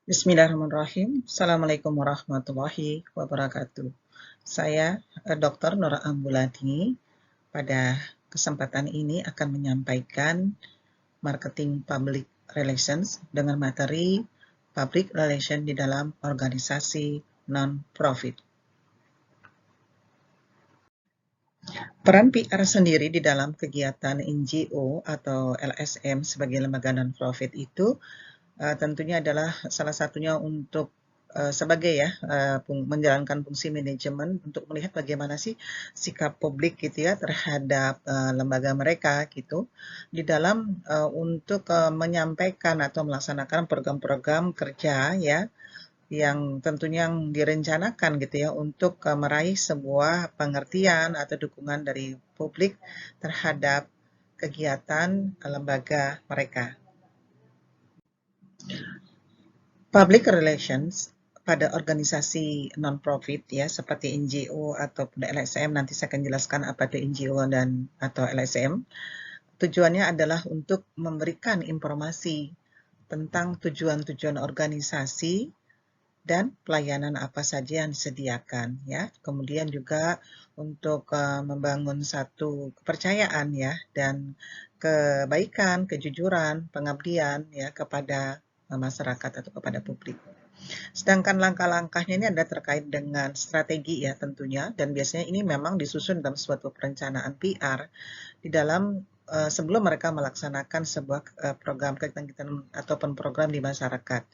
Bismillahirrahmanirrahim. Assalamualaikum warahmatullahi wabarakatuh. Saya Dr. Nora Ambulati. Pada kesempatan ini akan menyampaikan marketing public relations dengan materi public relation di dalam organisasi non-profit. Peran PR sendiri di dalam kegiatan NGO atau LSM sebagai lembaga non-profit itu tentunya adalah salah satunya untuk sebagai menjalankan fungsi manajemen untuk melihat bagaimana sih sikap publik gitu ya terhadap lembaga mereka gitu di dalam untuk menyampaikan atau melaksanakan program-program kerja ya yang tentunya yang direncanakan gitu ya untuk meraih sebuah pengertian atau dukungan dari publik terhadap kegiatan lembaga mereka. Public relations pada organisasi non-profit ya seperti NGO ataupun LSM, nanti saya akan jelaskan apa itu NGO dan atau LSM. Tujuannya adalah untuk memberikan informasi tentang tujuan-tujuan organisasi dan pelayanan apa saja yang disediakan ya. Kemudian juga untuk membangun satu kepercayaan ya dan kebaikan, kejujuran, pengabdian ya kepada masyarakat atau kepada publik. Sedangkan langkah-langkahnya ini ada terkait dengan strategi ya tentunya, dan biasanya ini memang disusun dalam suatu perencanaan PR di dalam sebelum mereka melaksanakan sebuah program kegiatan ataupun program di masyarakat.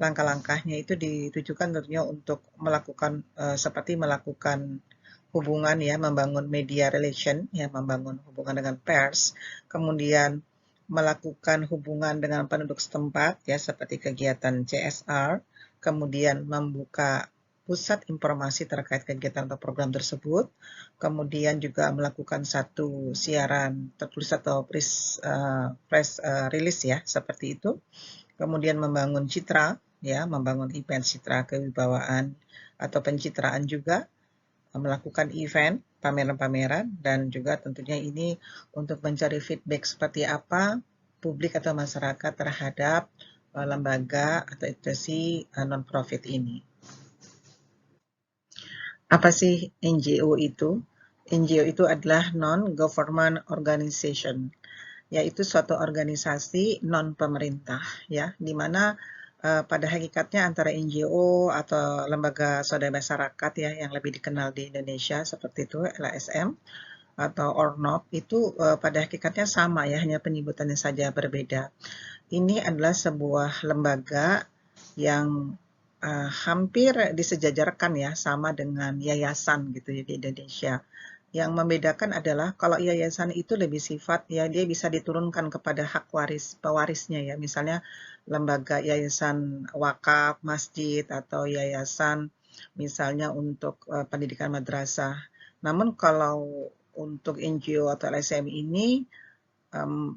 Langkah-langkahnya itu ditujukan tentunya untuk melakukan seperti melakukan hubungan ya, membangun media relation ya, membangun hubungan dengan pers, kemudian melakukan hubungan dengan penduduk setempat ya seperti kegiatan CSR, kemudian membuka pusat informasi terkait kegiatan atau program tersebut, kemudian juga melakukan satu siaran tertulis atau press release ya seperti itu, kemudian membangun citra ya, membangun event citra kewibawaan atau pencitraan juga, melakukan event, pameran-pameran, dan juga tentunya ini untuk mencari feedback seperti apa publik atau masyarakat terhadap lembaga atau institusi non-profit ini. Apa sih NGO itu? NGO itu adalah non-government organization, yaitu suatu organisasi non-pemerintah, ya, di mana pada hakikatnya antara NGO atau lembaga swadaya masyarakat ya yang lebih dikenal di Indonesia seperti itu LSM atau ORNOP itu pada hakikatnya sama ya, hanya penyebutannya saja berbeda. Ini adalah sebuah lembaga yang hampir disejajarkan ya sama dengan yayasan gitu ya di Indonesia. Yang membedakan adalah kalau yayasan itu lebih sifat ya dia bisa diturunkan kepada hak pewarisnya ya. Misalnya lembaga yayasan wakaf, masjid atau yayasan misalnya untuk pendidikan madrasah. Namun kalau untuk NGO atau LSM ini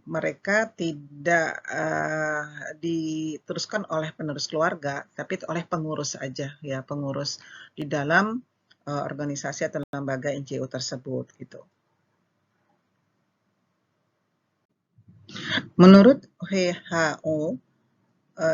mereka tidak diteruskan oleh penerus keluarga, tapi oleh pengurus saja ya, pengurus di dalam organisasi atau lembaga NGO tersebut gitu. Menurut WHO,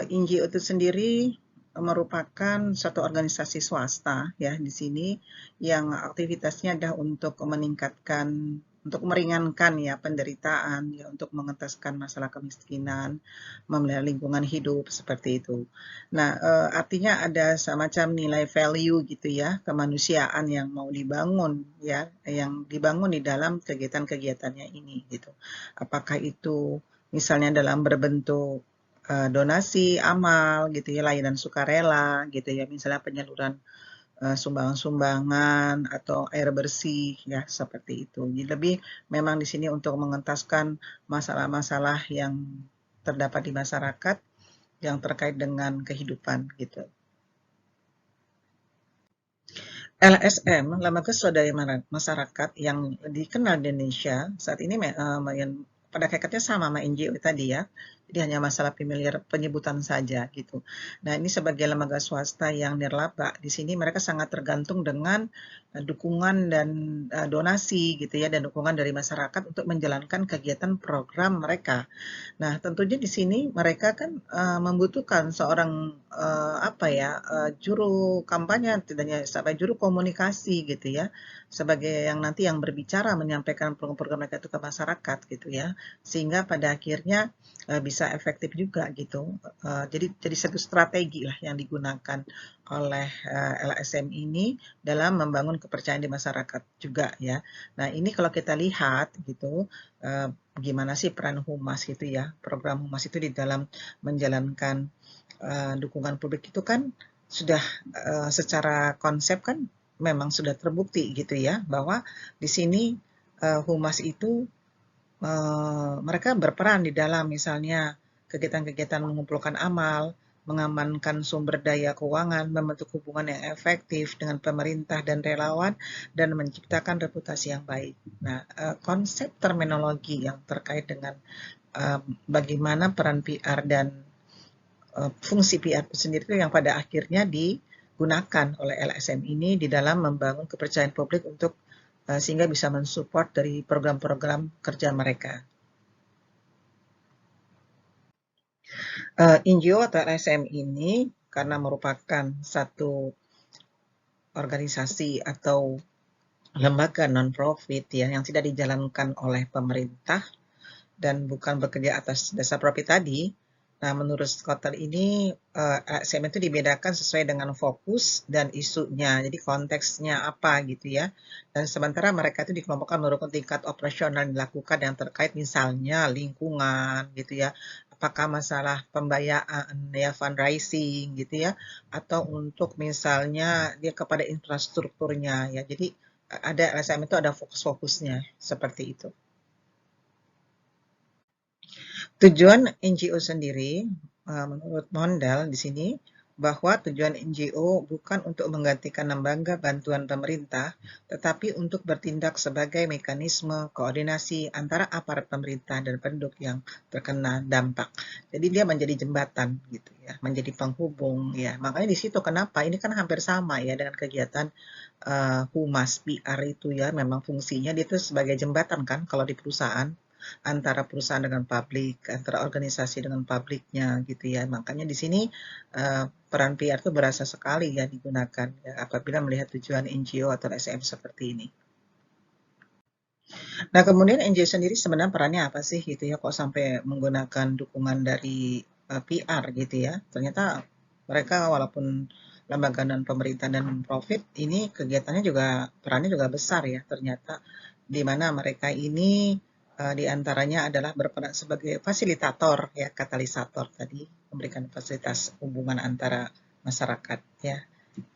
NGO itu sendiri merupakan suatu organisasi swasta ya di sini yang aktivitasnya adalah untuk meningkatkan, untuk meringankan ya penderitaan ya, untuk mengentaskan masalah kemiskinan, memelihara lingkungan hidup seperti itu. Nah, artinya ada semacam nilai value gitu ya, kemanusiaan yang mau dibangun ya, yang dibangun di dalam kegiatan-kegiatannya ini gitu. Apakah itu misalnya dalam berbentuk donasi amal gitu ya, layanan sukarela gitu ya, misalnya penyaluran sumbangan-sumbangan atau air bersih ya seperti itu. Jadi lebih memang di sini untuk mengentaskan masalah-masalah yang terdapat di masyarakat yang terkait dengan kehidupan gitu. LSM, Lembaga Swadaya Masyarakat yang dikenal di Indonesia saat ini pada hakikatnya sama NGO tadi ya. Jadi hanya masalah penyebutan saja gitu. Nah, ini sebagai lembaga swasta yang nirlaba, di sini mereka sangat tergantung dengan dukungan dan donasi gitu ya, dan dukungan dari masyarakat untuk menjalankan kegiatan program mereka. Nah, tentunya di sini mereka kan membutuhkan seorang apa ya, juru kampanye, tidak hanya sampai juru komunikasi gitu ya, sebagai yang nanti yang berbicara menyampaikan program-program mereka itu ke masyarakat gitu ya, sehingga pada akhirnya bisa efektif juga gitu. Jadi satu strategi lah yang digunakan oleh LSM ini dalam membangun kepercayaan di masyarakat juga ya. Nah, ini kalau kita lihat gitu, gimana sih peran humas gitu ya, program humas itu di dalam menjalankan dukungan publik itu kan sudah secara konsep kan memang sudah terbukti gitu ya, bahwa di sini humas itu mereka berperan di dalam misalnya kegiatan-kegiatan mengumpulkan amal, mengamankan sumber daya keuangan, membentuk hubungan yang efektif dengan pemerintah dan relawan, dan menciptakan reputasi yang baik. Nah, konsep terminologi yang terkait dengan bagaimana peran PR dan fungsi PR itu sendiri itu yang pada akhirnya digunakan oleh LSM ini di dalam membangun kepercayaan publik untuk sehingga bisa mensupport dari program-program kerja mereka. NGO atau LSM ini karena merupakan satu organisasi atau lembaga non-profit ya, yang tidak dijalankan oleh pemerintah dan bukan bekerja atas dasar profit tadi. Nah, menurut Skotter ini LSM itu dibedakan sesuai dengan fokus dan isunya. Jadi konteksnya apa gitu ya. Dan sementara mereka itu dikelompokkan menurut tingkat operasional yang dilakukan yang terkait misalnya lingkungan gitu ya. Apakah masalah pembiayaan ya, fundraising gitu ya, atau untuk misalnya dia kepada infrastrukturnya ya. Jadi ada LSM itu ada fokus-fokusnya seperti itu. Tujuan NGO sendiri, menurut Mondal di sini, bahwa tujuan NGO bukan untuk menggantikan lembaga bantuan pemerintah, tetapi untuk bertindak sebagai mekanisme koordinasi antara aparat pemerintah dan penduduk yang terkena dampak. Jadi dia menjadi jembatan gitu ya, menjadi penghubung ya. Makanya di situ kenapa ini kan hampir sama ya dengan kegiatan humas PR itu ya, memang fungsinya dia itu sebagai jembatan kan kalau di perusahaan antara perusahaan dengan publik, antara organisasi dengan publiknya gitu ya. Makanya di sini peran PR itu berasa sekali ya digunakan ya, apabila melihat tujuan NGO atau SM seperti ini. Nah, kemudian NGO sendiri sebenarnya perannya apa sih gitu ya, kok sampai menggunakan dukungan dari PR gitu ya. Ternyata mereka walaupun lembaga dan pemerintah dan profit, ini kegiatannya juga perannya juga besar ya ternyata, di mana mereka ini di antaranya adalah berperan sebagai fasilitator ya, katalisator tadi, memberikan fasilitas hubungan antara masyarakat ya,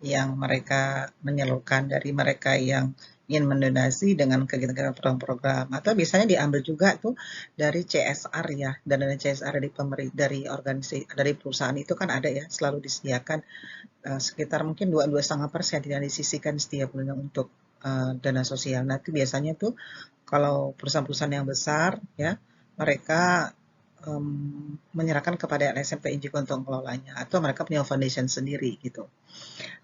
yang mereka menyalurkan dari mereka yang ingin mendonasi dengan kegiatan program-program, atau biasanya diambil juga tuh dari CSR ya, dan dana CSR dari pemerintah, dari organisasi, dari perusahaan itu kan ada ya, selalu disediakan sekitar mungkin 2,5% yang disisihkan setiap bulan untuk dana sosial. Nah, itu biasanya tuh kalau perusahaan-perusahaan yang besar ya, mereka menyerahkan kepada LSM PNJ untuk mengelolanya, atau mereka punya foundation sendiri gitu.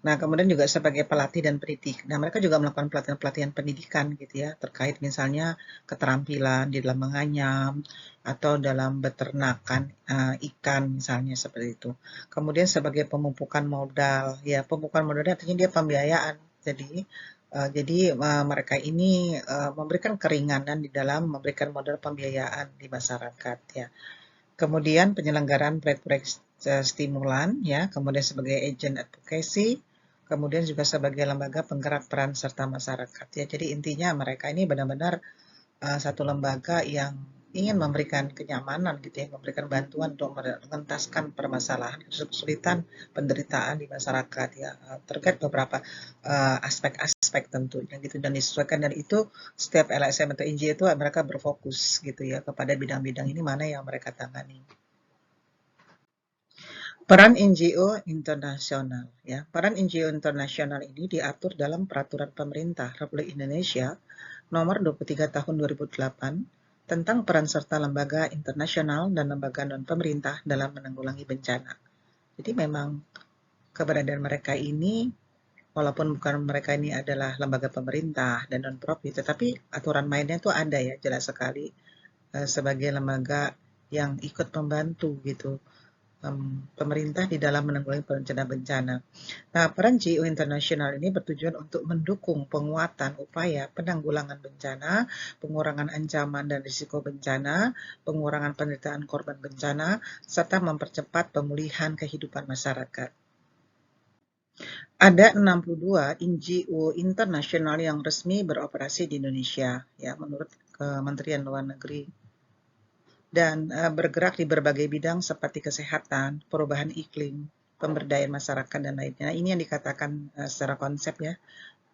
Nah, kemudian juga sebagai pelatih dan pendidik. Nah, mereka juga melakukan pelatihan-pelatihan pendidikan gitu ya, terkait misalnya keterampilan di dalam menganyam atau dalam beternakan ikan misalnya seperti itu. Kemudian sebagai pemupukan modal, ya pemupukan modalnya artinya dia pembiayaan. Jadi mereka ini memberikan keringanan di dalam memberikan modal pembiayaan di masyarakat ya. Kemudian penyelenggaraan proyek-proyek stimulan ya, kemudian sebagai agent advocacy, kemudian juga sebagai lembaga penggerak peran serta masyarakat ya. Jadi intinya mereka ini benar-benar satu lembaga yang ingin memberikan kenyamanan gitu ya, memberikan bantuan untuk mengentaskan permasalahan, kesulitan, penderitaan di masyarakat ya, terkait beberapa aspek-aspek tentunya gitu, dan disesuaikan dari itu setiap LSM atau NGO itu mereka berfokus gitu ya kepada bidang-bidang ini mana yang mereka tangani. Peran NGO internasional ya. Peran NGO internasional ini diatur dalam Peraturan Pemerintah Republik Indonesia Nomor 23 Tahun 2008 tentang peran serta lembaga internasional dan lembaga non-pemerintah dalam menanggulangi bencana. Jadi memang keberadaan mereka ini, walaupun bukan mereka ini adalah lembaga pemerintah dan non-profit, tetapi aturan mainnya itu ada ya, jelas sekali sebagai lembaga yang ikut membantu gitu pemerintah di dalam menanggulangi bencana-bencana. Nah, peran GO internasional ini bertujuan untuk mendukung penguatan upaya penanggulangan bencana, pengurangan ancaman dan risiko bencana, pengurangan penderitaan korban bencana, serta mempercepat pemulihan kehidupan masyarakat. Ada 62 NGO internasional yang resmi beroperasi di Indonesia, ya, menurut Kementerian Luar Negeri, dan bergerak di berbagai bidang seperti kesehatan, perubahan iklim, pemberdayaan masyarakat, dan lainnya. Ini yang dikatakan secara konsep ya,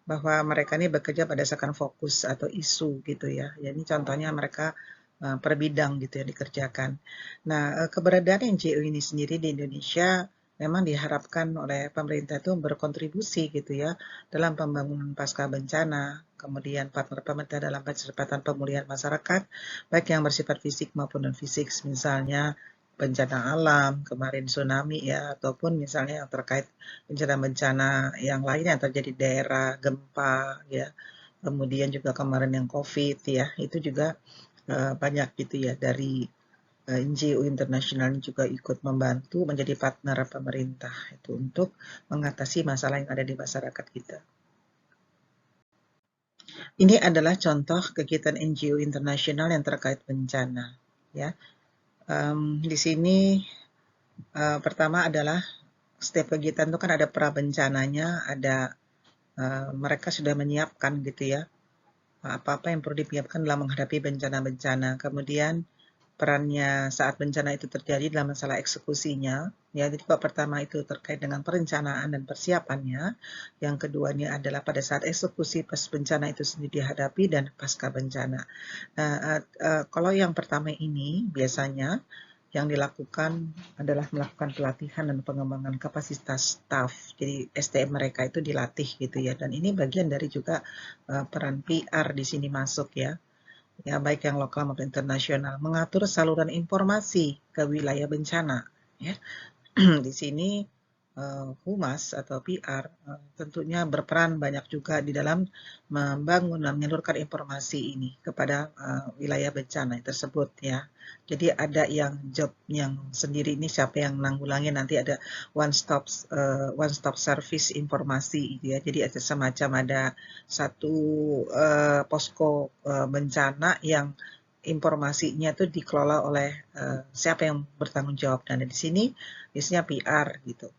bahwa mereka ini bekerja berdasarkan fokus atau isu gitu ya. Jadi contohnya mereka per bidang gitu ya dikerjakan. Nah, keberadaan NGO ini sendiri di Indonesia memang diharapkan oleh pemerintah itu berkontribusi gitu ya dalam pembangunan pasca bencana, kemudian partner pemerintah dalam percepatan pemulihan masyarakat, baik yang bersifat fisik maupun non-fisik, misalnya bencana alam, kemarin tsunami ya, ataupun misalnya yang terkait bencana-bencana yang lain yang terjadi di daerah, gempa ya, kemudian juga kemarin yang COVID ya, itu juga banyak gitu ya dari NGO internasional juga ikut membantu menjadi partner pemerintah itu untuk mengatasi masalah yang ada di masyarakat kita. Ini adalah contoh kegiatan NGO internasional yang terkait bencana ya. Di sini pertama adalah setiap kegiatan itu kan ada prabencananya, ada mereka sudah menyiapkan gitu ya apa-apa yang perlu disiapkan dalam menghadapi bencana-bencana. Kemudian perannya saat bencana itu terjadi dalam masalah eksekusinya. Ya, jadi pertama itu terkait dengan perencanaan dan persiapannya. Yang keduanya adalah pada saat eksekusi pas bencana itu sendiri dihadapi dan pasca bencana. Nah, kalau yang pertama ini biasanya yang dilakukan adalah melakukan pelatihan dan pengembangan kapasitas staff. Jadi SDM mereka itu dilatih gitu ya. Dan ini bagian dari juga peran PR di sini masuk ya. Ya, baik yang lokal maupun internasional, mengatur saluran informasi ke wilayah bencana. Ya. Di sini Humas atau PR tentunya berperan banyak juga di dalam membangun dan menyalurkan informasi ini kepada wilayah bencana tersebut ya. Jadi ada yang job yang sendiri ini siapa yang nanggulangi, nanti ada one stop service informasi ya. Jadi ada semacam ada satu posko bencana yang informasinya itu dikelola oleh siapa yang bertanggung jawab. Dan di sini biasanya PR gitu.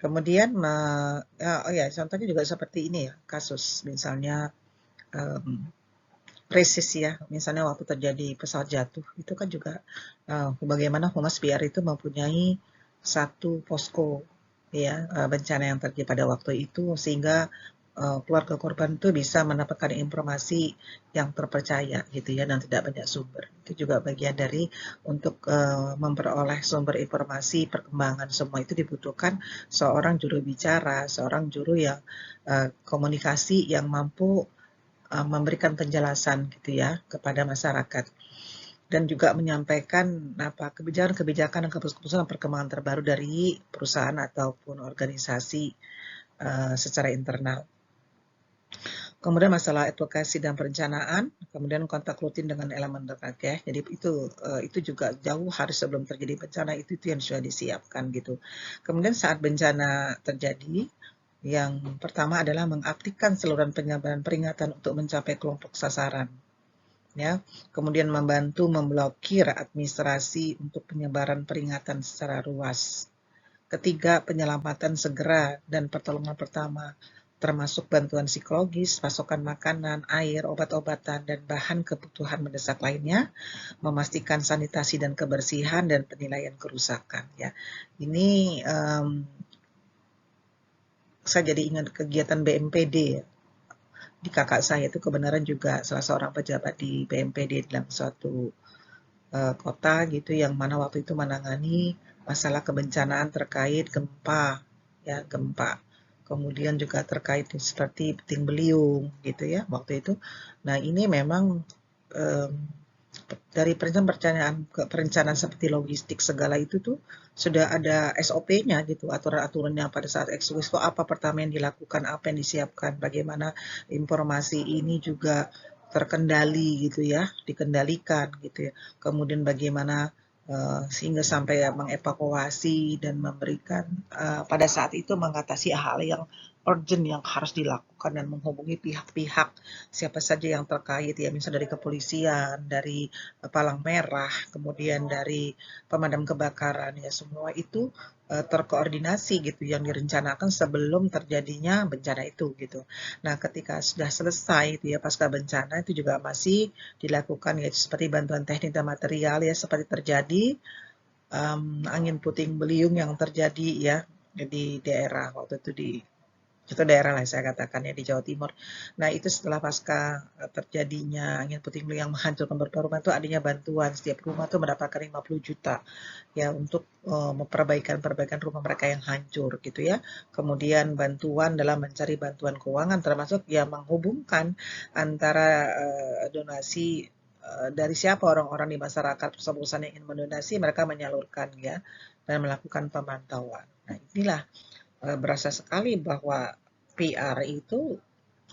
Kemudian, oh ya, contohnya juga seperti ini ya, kasus misalnya krisis ya, misalnya waktu terjadi pesawat jatuh, itu kan juga bagaimana Humas PR itu mempunyai satu posko ya bencana yang terjadi pada waktu itu, sehingga keluarga korban itu bisa mendapatkan informasi yang terpercaya gitu ya, dan tidak banyak sumber. Itu juga bagian dari untuk memperoleh sumber informasi perkembangan semua itu dibutuhkan seorang juru bicara, seorang juru yang komunikasi yang mampu memberikan penjelasan gitu ya kepada masyarakat, dan juga menyampaikan kebijakan-kebijakan dan keputusan perkembangan terbaru dari perusahaan ataupun organisasi secara internal. Kemudian masalah advokasi dan perencanaan, kemudian kontak rutin dengan elemen terkait ya. Jadi itu juga jauh hari sebelum terjadi bencana itu yang sudah disiapkan gitu. Kemudian saat bencana terjadi, yang pertama adalah mengaktifkan saluran penyabaran peringatan untuk mencapai kelompok sasaran. Ya, kemudian membantu memblokir administrasi untuk penyebaran peringatan secara luas. Ketiga, penyelamatan segera dan pertolongan pertama, termasuk bantuan psikologis, pasokan makanan, air, obat-obatan, dan bahan kebutuhan mendesak lainnya, memastikan sanitasi dan kebersihan, dan penilaian kerusakan. Ya, ini saya jadi ingat kegiatan BMPD ya. Di kakak saya itu kebenaran juga salah seorang pejabat di BMPD dalam suatu kota gitu, yang mana waktu itu menangani masalah kebencanaan terkait gempa ya, gempa. Kemudian juga terkait seperti puting beliung gitu ya waktu itu. Nah, ini memang Dari perencanaan seperti logistik segala itu tuh sudah ada SOP-nya gitu, aturan-aturannya pada saat eksekusi apa pertama yang dilakukan, apa yang disiapkan, bagaimana informasi ini juga terkendali gitu ya, dikendalikan gitu ya. Kemudian bagaimana sehingga sampai mengevakuasi dan memberikan pada saat itu mengatasi hal yang urgent yang harus dilakukan dan menghubungi pihak-pihak siapa saja yang terkait ya, misalnya dari kepolisian, dari Palang Merah, kemudian dari pemadam kebakaran ya semua itu terkoordinasi gitu yang direncanakan sebelum terjadinya bencana itu gitu. Nah, ketika sudah selesai itu ya pasca bencana itu juga masih dilakukan ya seperti bantuan teknik dan material ya seperti terjadi angin puting beliung yang terjadi ya di daerah waktu itu di itu daerah lah saya katakan ya di Jawa Timur. Nah itu setelah pasca terjadinya angin puting beliung yang menghancurkan beberapa rumah itu adanya bantuan setiap rumah tuh mendapatkan 50 juta ya untuk memperbaikan rumah mereka yang hancur gitu ya. Kemudian bantuan dalam mencari bantuan keuangan termasuk yang menghubungkan antara donasi dari siapa orang-orang di masyarakat perusahaan-perusahaan yang ingin mendonasi mereka menyalurkan ya dan melakukan pemantauan. Nah inilah berasa sekali bahwa PR itu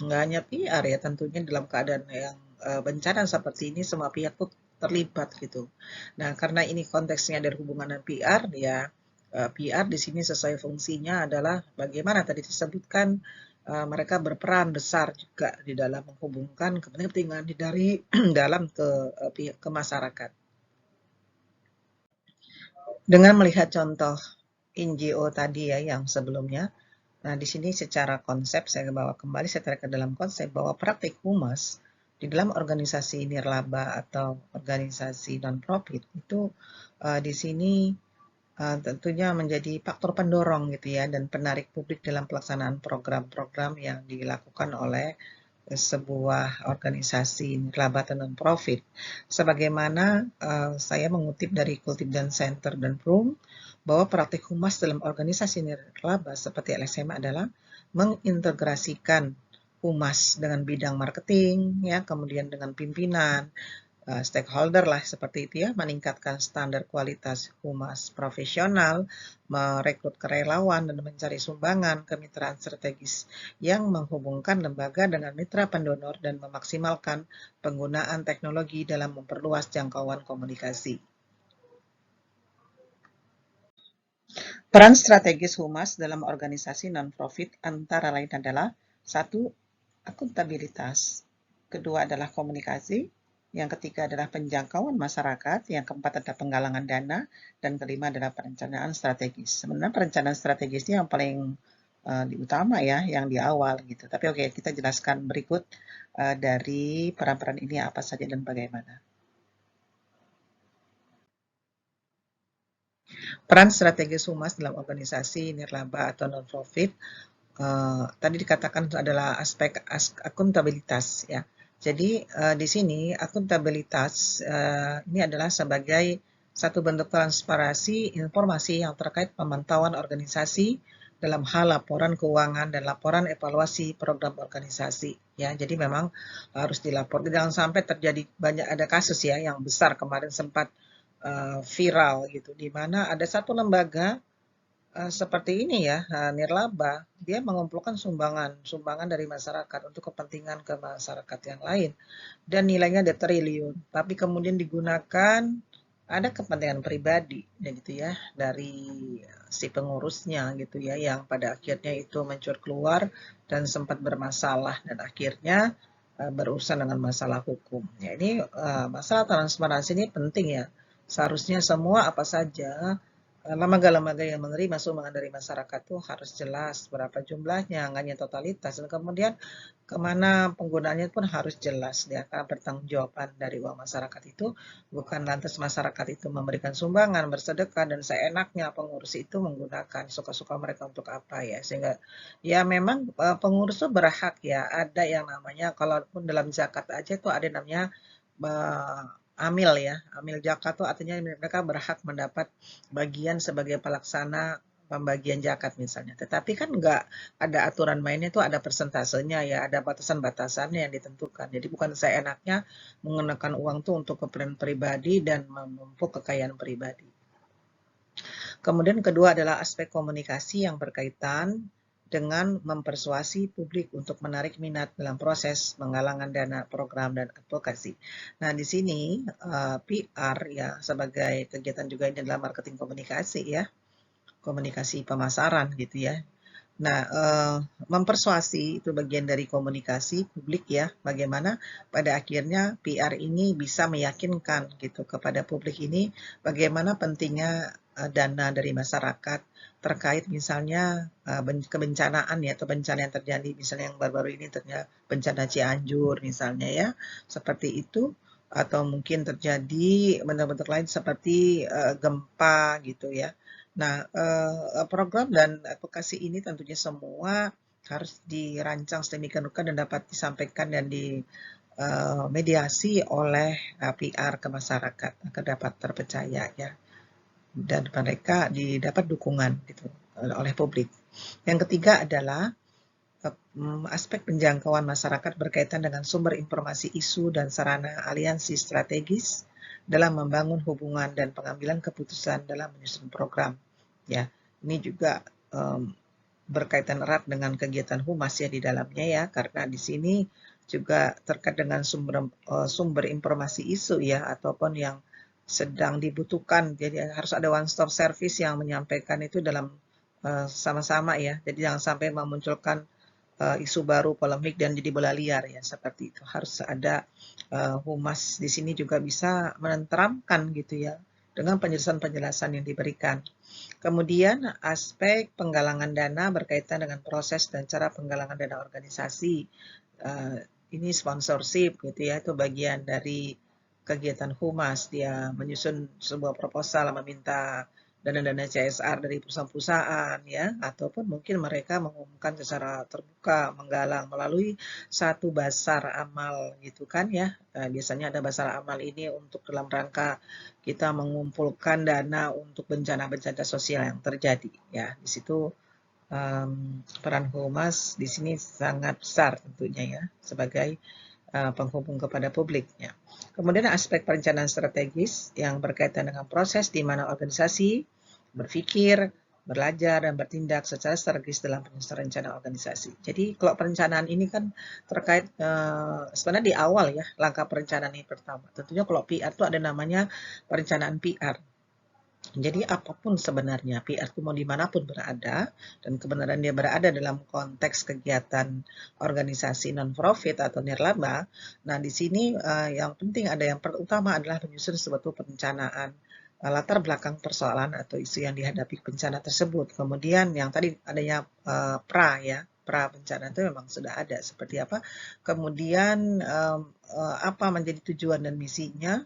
nggak hanya PR ya tentunya dalam keadaan yang bencana seperti ini semua pihak tuh terlibat gitu. Nah karena ini konteksnya dari hubungan dan PR ya PR di sini sesuai fungsinya adalah bagaimana tadi disebutkan mereka berperan besar juga di dalam menghubungkan kepentingan dari dalam ke masyarakat. Dengan melihat contoh NGO tadi ya yang sebelumnya, nah, di sini secara konsep saya bawa kembali saya tarik ke dalam konsep bahwa praktik humas di dalam organisasi nirlaba atau organisasi non-profit itu di sini tentunya menjadi faktor pendorong gitu ya dan penarik publik dalam pelaksanaan program-program yang dilakukan oleh sebuah organisasi nirlaba atau non-profit. Sebagaimana saya mengutip dari Kultib dan Center dan Prum bahwa praktik humas dalam organisasi nirlaba seperti LSM adalah mengintegrasikan humas dengan bidang marketing, ya, kemudian dengan pimpinan, stakeholder lah seperti itu ya, meningkatkan standar kualitas humas profesional, merekrut karyawan dan mencari sumbangan kemitraan strategis yang menghubungkan lembaga dengan mitra pendonor dan memaksimalkan penggunaan teknologi dalam memperluas jangkauan komunikasi. Peran strategis humas dalam organisasi non-profit antara lain adalah satu, akuntabilitas, kedua adalah komunikasi, yang ketiga adalah penjangkauan masyarakat, yang keempat adalah penggalangan dana, dan kelima adalah perencanaan strategis. Sebenarnya perencanaan strategisnya yang paling utama ya, yang di awal gitu. Tapi oke, kita jelaskan berikut dari peran-peran ini apa saja dan bagaimana. Peran strategis humas dalam organisasi nirlaba atau non-profit tadi dikatakan adalah aspek akuntabilitas ya. Jadi di sini akuntabilitas ini adalah sebagai satu bentuk transparansi informasi yang terkait pemantauan organisasi dalam hal laporan keuangan dan laporan evaluasi program organisasi ya. Jadi memang harus dilapor. Jangan sampai terjadi banyak ada kasus ya yang besar kemarin sempat viral gitu di mana ada satu lembaga seperti ini ya, nirlaba, dia mengumpulkan sumbangan dari masyarakat untuk kepentingan ke masyarakat yang lain dan nilainya ada triliun. Tapi kemudian digunakan ada kepentingan pribadi ya gitu ya dari si pengurusnya gitu ya yang pada akhirnya itu mencuri keluar dan sempat bermasalah dan akhirnya berurusan dengan masalah hukum. Ya ini masalah transparansi ini penting ya. Seharusnya semua apa saja lembaga-lembaga yang menerima sumbangan dari masyarakat tuh harus jelas berapa jumlahnya, nggak hanya totalitas. Dan kemudian kemana penggunaannya pun harus jelas ya, karena pertanggungjawaban dari uang masyarakat itu bukan lantas masyarakat itu memberikan sumbangan, bersedekah, dan seenaknya pengurus itu menggunakan suka-suka mereka untuk apa ya. Sehingga ya memang pengurus tuh berhak ya, ada yang namanya, kalaupun dalam zakat aja tuh ada namanya amil ya, amil zakat tuh artinya mereka berhak mendapat bagian sebagai pelaksana pembagian zakat misalnya. Tetapi kan nggak ada aturan mainnya itu ada persentasenya ya, ada batasan-batasannya yang ditentukan. Jadi bukan seenaknya menggunakan uang tuh untuk keperluan pribadi dan menumpuk kekayaan pribadi. Kemudian kedua adalah aspek komunikasi yang berkaitan dengan mempersuasi publik untuk menarik minat dalam proses penggalangan dana program dan advokasi. Nah, di sini PR ya sebagai kegiatan juga ini adalah marketing komunikasi ya, komunikasi pemasaran gitu ya. Nah, mempersuasi itu bagian dari komunikasi publik ya, bagaimana pada akhirnya PR ini bisa meyakinkan gitu kepada publik ini bagaimana pentingnya dana dari masyarakat terkait misalnya kebencanaan ya atau bencana yang terjadi misalnya yang baru-baru ini ternyata bencana Cianjur misalnya ya, seperti itu atau mungkin terjadi bentuk-bentuk lain seperti gempa gitu ya. Nah, program dan advokasi ini tentunya semua harus dirancang sedemikian rupa dan dapat disampaikan dan dimediasi oleh PR ke masyarakat agar dapat terpercaya ya dan mereka didapat dukungan gitu oleh publik. Yang ketiga adalah aspek penjangkauan masyarakat berkaitan dengan sumber informasi isu dan sarana aliansi strategis dalam membangun hubungan dan pengambilan keputusan dalam menyusun program. Ya, ini juga berkaitan erat dengan kegiatan humas ya di dalamnya ya, karena di sini juga terkait dengan sumber informasi isu ya ataupun yang sedang dibutuhkan. Jadi harus ada one stop service yang menyampaikan itu dalam sama-sama ya. Jadi jangan sampai memunculkan isu baru polemik dan jadi bola liar ya seperti itu. Harus ada humas di sini juga bisa menenteramkan gitu ya dengan penjelasan-penjelasan yang diberikan. Kemudian aspek penggalangan dana berkaitan dengan proses dan cara penggalangan dana organisasi. Ini sponsorship gitu ya, itu bagian dari kegiatan humas. Dia menyusun sebuah proposal meminta dana-dana CSR dari perusahaan-perusahaan ya, ataupun mungkin mereka mengumumkan secara terbuka menggalang melalui satu basar amal gitu kan ya. Biasanya ada basar amal ini untuk dalam rangka kita mengumpulkan dana untuk bencana-bencana sosial yang terjadi ya. Di situ peran humas di sini sangat besar tentunya ya sebagai penghubung kepada publiknya. Kemudian aspek perencanaan strategis yang berkaitan dengan proses di mana organisasi berpikir, belajar, dan bertindak secara strategis dalam penyusunan rencana organisasi. Jadi kalau perencanaan ini kan terkait sebenarnya di awal ya langkah perencanaan ini pertama. Tentunya kalau PR itu ada namanya perencanaan PR. Jadi apapun sebenarnya PR itu mau dimanapun berada dan kebenaran dia berada dalam konteks kegiatan organisasi non-profit atau nirlaba. Nah di sini yang penting ada yang pertama adalah menyusun suatu perencanaan latar belakang persoalan atau isu yang dihadapi bencana tersebut. Kemudian yang tadi adanya pra ya, pra bencana itu memang sudah ada seperti apa. Kemudian apa menjadi tujuan dan misinya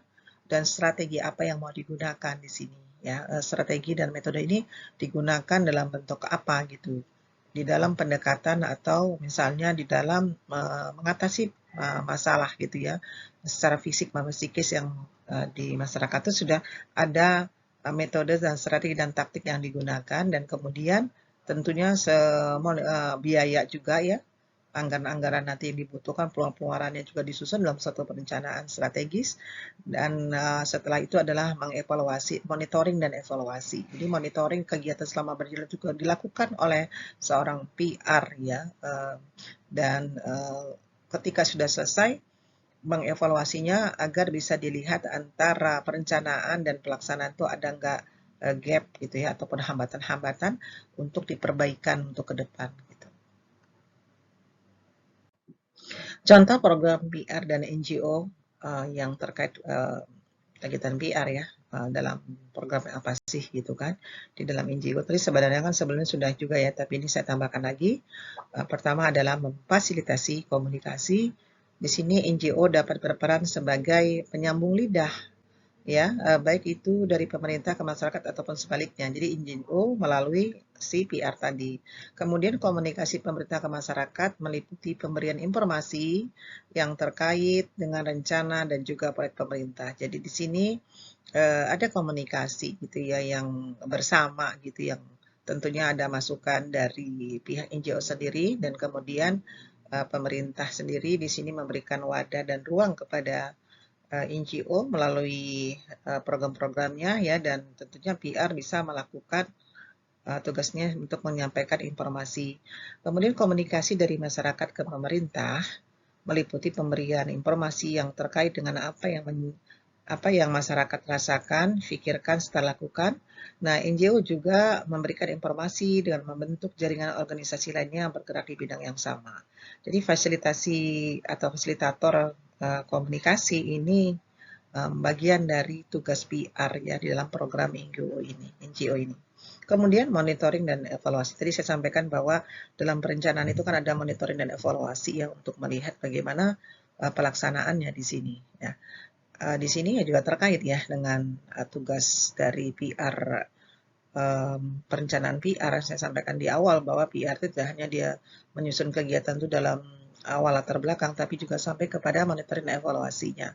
dan strategi apa yang mau digunakan di sini ya. Strategi dan metode ini digunakan dalam bentuk apa gitu di dalam pendekatan atau misalnya di dalam mengatasi masalah gitu ya secara fisik maupun psikis yang di masyarakat itu sudah ada metode dan strategi dan taktik yang digunakan dan kemudian tentunya biaya juga ya anggaran-anggaran nanti yang dibutuhkan peluang-peluarannya juga disusun dalam satu perencanaan strategis dan setelah itu adalah mengevaluasi, monitoring dan evaluasi. Jadi monitoring kegiatan selama berjalan juga dilakukan oleh seorang PR ya dan ketika sudah selesai mengevaluasinya agar bisa dilihat antara perencanaan dan pelaksanaan itu ada nggak gap gitu ya ataupun hambatan-hambatan untuk diperbaikan untuk ke depan. Contoh program PR dan NGO yang terkait kegiatan PR ya dalam program apa sih gitu kan di dalam NGO. Tadi sebenarnya kan sebelumnya sudah juga ya, tapi ini saya tambahkan lagi. Pertama adalah memfasilitasi komunikasi. Di sini NGO dapat berperan sebagai penyambung lidah ya, baik itu dari pemerintah ke masyarakat ataupun sebaliknya. Jadi NGO melalui si PR tadi. Kemudian komunikasi pemerintah ke masyarakat meliputi pemberian informasi yang terkait dengan rencana dan juga proyek pemerintah. Jadi di sini ada komunikasi gitu ya yang bersama gitu yang tentunya ada masukan dari pihak NGO sendiri dan kemudian pemerintah sendiri di sini memberikan wadah dan ruang kepada NGO melalui program-programnya ya, dan tentunya PR bisa melakukan tugasnya untuk menyampaikan informasi. Kemudian komunikasi dari masyarakat ke pemerintah meliputi pemberian informasi yang terkait dengan apa yang masyarakat rasakan, pikirkan, serta lakukan. Nah, NGO juga memberikan informasi dengan membentuk jaringan organisasi lainnya yang bergerak di bidang yang sama. Jadi fasilitasi atau fasilitator komunikasi ini bagian dari tugas PR ya di dalam program NGO ini. Kemudian monitoring dan evaluasi. Tadi saya sampaikan bahwa dalam perencanaan itu kan ada monitoring dan evaluasi ya untuk melihat bagaimana pelaksanaannya di sini. Ya. Di sini ya juga terkait ya dengan tugas dari PR, perencanaan PR. Saya sampaikan di awal bahwa PR itu tidak hanya dia menyusun kegiatan itu dalam awal latar belakang, tapi juga sampai kepada monitoring dan evaluasinya.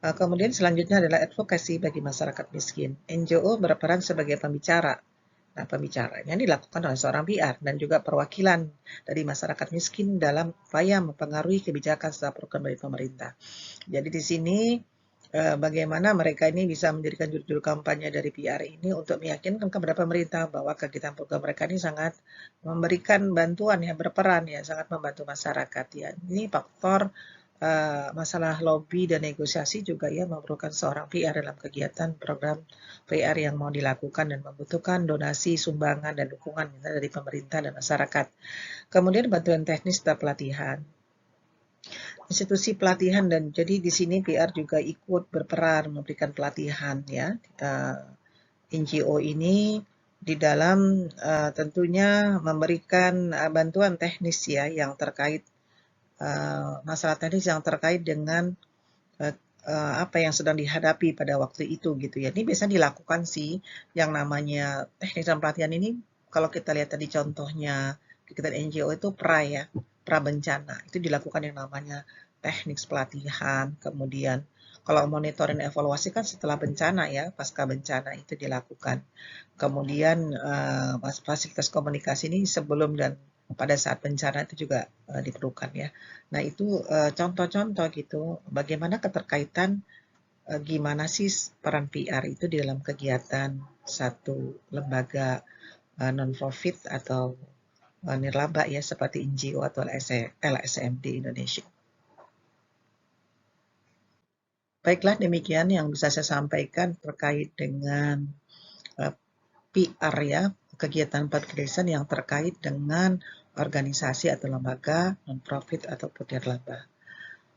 Kemudian selanjutnya adalah advokasi bagi masyarakat miskin. NGO berperan sebagai pembicara. Nah, pembicaranya dilakukan oleh seorang PR dan juga perwakilan dari masyarakat miskin dalam upaya mempengaruhi kebijakan serta program dari pemerintah. Jadi di sini bagaimana mereka ini bisa menjadikan judul kampanye dari PR ini untuk meyakinkan kepada pemerintah bahwa kegiatan program mereka ini sangat memberikan bantuan ya, berperan ya, sangat membantu masyarakat ya. Ini faktor masalah lobby dan negosiasi juga ya memerlukan seorang PR dalam kegiatan program PR yang mau dilakukan dan membutuhkan donasi, sumbangan, dan dukungan dari pemerintah dan masyarakat. Kemudian bantuan teknis dan pelatihan. Institusi pelatihan dan jadi di sini PR juga ikut berperan memberikan pelatihan ya. NGO ini di dalam tentunya memberikan bantuan teknis ya yang terkait masalah teknis yang terkait dengan apa yang sedang dihadapi pada waktu itu gitu ya. Ini biasanya dilakukan sih yang namanya teknik dan pelatihan ini, kalau kita lihat tadi contohnya kegiatan NGO itu ya, pra bencana. Itu dilakukan yang namanya teknik pelatihan, kemudian kalau monitoring evaluasi kan setelah bencana ya, pasca bencana itu dilakukan. Kemudian fasilitas komunikasi ini sebelum dan pada saat bencana itu juga diperlukan ya. Nah itu contoh-contoh gitu, bagaimana keterkaitan gimana sih peran PR itu di dalam kegiatan satu lembaga non-profit atau nirlaba ya seperti NGO atau LSM di Indonesia. Baiklah, demikian yang bisa saya sampaikan terkait dengan PR ya, kegiatan public relation yang terkait dengan organisasi atau lembaga non-profit ataupun nirlaba.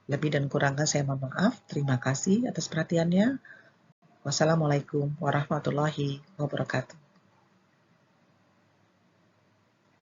Lebih dan kurangnya saya mohon maaf. Terima kasih atas perhatiannya. Wassalamualaikum warahmatullahi wabarakatuh.